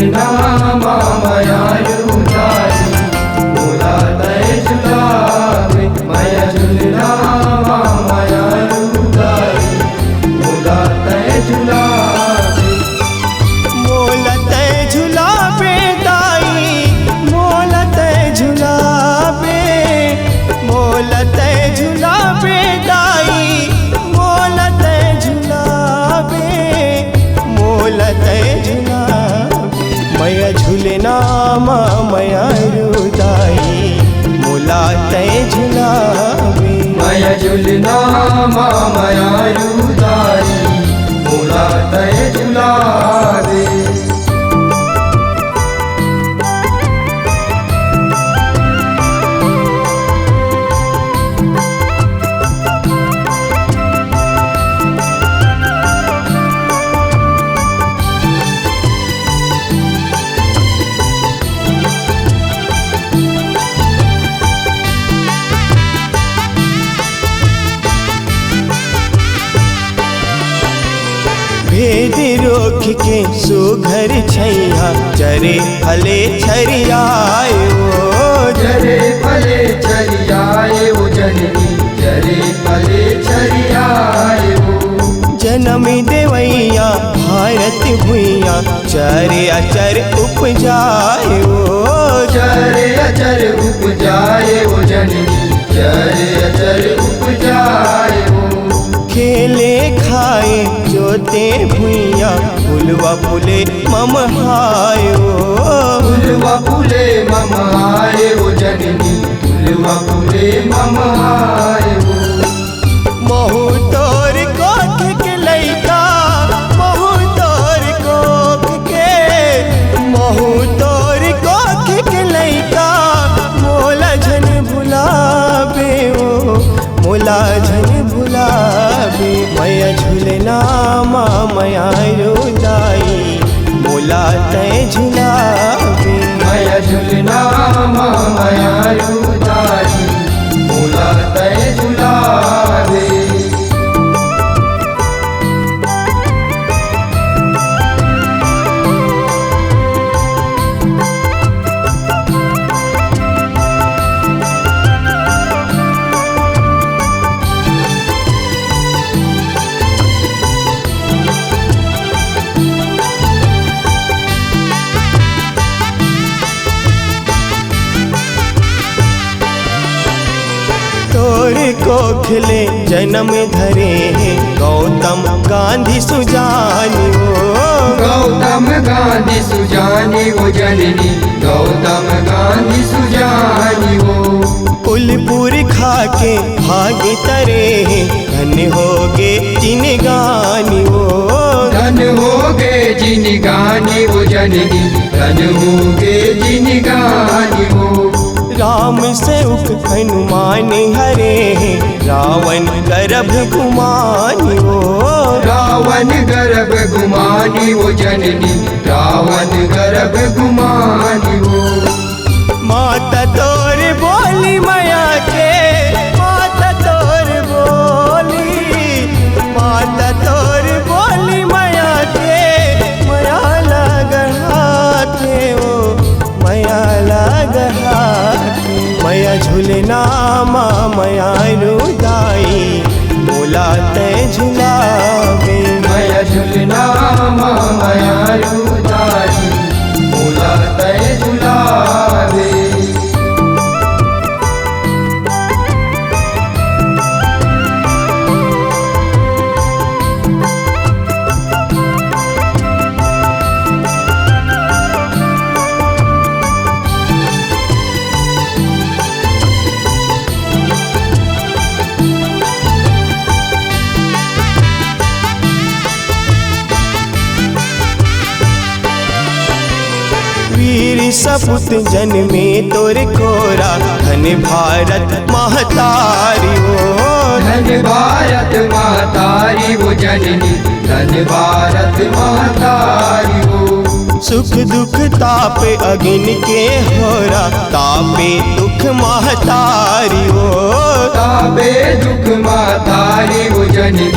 झुलना माया रुदाई मोला तय झुलावे माया झुलना माया रुदाई मोला तय झुलावे मोला तय झुलावे दाई मोला तय झुलावे मोला तय झुलावे दाई मोला तय झुलावे मोला तय झुलावे माया झुलना माया रुदाई मोला तय झुलावे माया झुलना माया रुदाई मोला तय झुलावे भेद रोक के सुघर छैया चरे फले छरियाए जरे फले छरियाए वो जननी जरे फले छरियाए वो जन्म देवैया भारत भुइया चरे अचर उपजाए चरे अचर उपजाए वो जननी चरे अचर उपजाए वो खेले खाए जोते भुइया फुलवा फुले ममहायो फुलवा फूले ममाए वो जननी फुलवा फूले ममाए वो महू तोर कोख के लैका महू तोर कोख के महू तोर कोख के लैका मोला झन भुलावे ओ मोला झन भुलावे माया झुलना माया रुदाई मोला तय झुलावे माया झुलना माया रुदाई मोला तय झुलावे तोर कोखले जन्म धरे हैं गौतम गांधी सुजानी गौतम गांधी सुजानी वो जननी गौतम गांधी सुजानी वो कुलपुर खा के भागे तरे हैं धन होगे जिन गानी धन होगे जिन गानी वो जननी धन होगे जिन गानी वो राम से उक हनुमान हरे हैं रावण गर्भ गुमानी रावण गर्भ गुमानी वो जननी रावण गर्भ गुमानी वो माता तोर बोली माया के माता तोर बोली माता तोर बोली माया के माया लगहाते ओ माया लगहाते माया झुलना माया रुदाई मोला तय झुलावे माया झुलना माया रुदाई मोला तय झुलावे वीर सपुत जन्मे तोर कोरा धन भारत महतारी धन भारत महतारी वो जननी धन भारत महतारी वो सुख दुख तापे अगिन के होरा तापे दुख महतारी तापे दुख महतारी वो जननी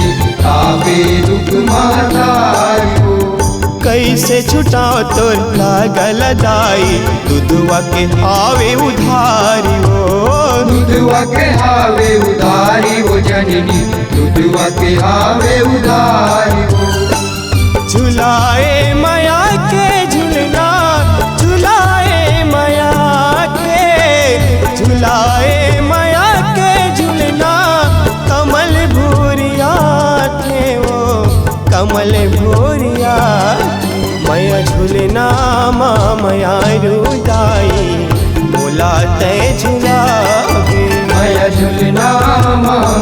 तापे दुख महतारी वो कैसे छुटा पाँव तोर लागल दाई दूधवा के हावे उधारी हो दूधवा के हावे उधारी हो जननी दूधवा के हावे उधारी हो झुलाए माया के झुलना झुलाए माया के झुलाए माया के झुलना कमल भूरिया थे वो कमल भूरिया मैया झुलना माया रुदाई मोला तय झुलावे माया झुलना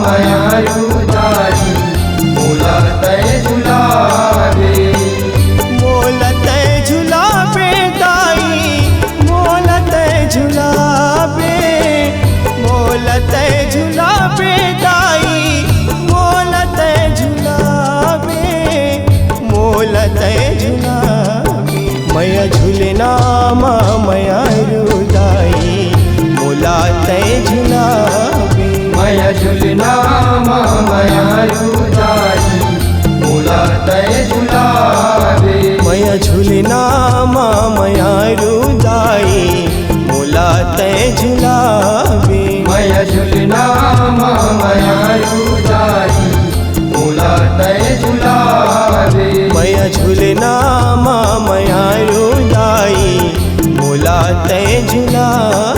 माया रुदाई मोला तय झुलावे मोला तय झुलावे दाई मोला तय झुलावे मोला तय झुलावे दाई मोला तय झुलावे मोला तय झुलावे मैया झुलना मैया रुदाई मोला तय झुलावे माया झुलना माया रुदाई मोला तय झुलावे मैया झुलना मैया रुदाई मोला तय झुलावे माया झुलना माया रुदाई मोला तय झुलावे मैया झुलना मैया रुदाई मोला तय झुलावे।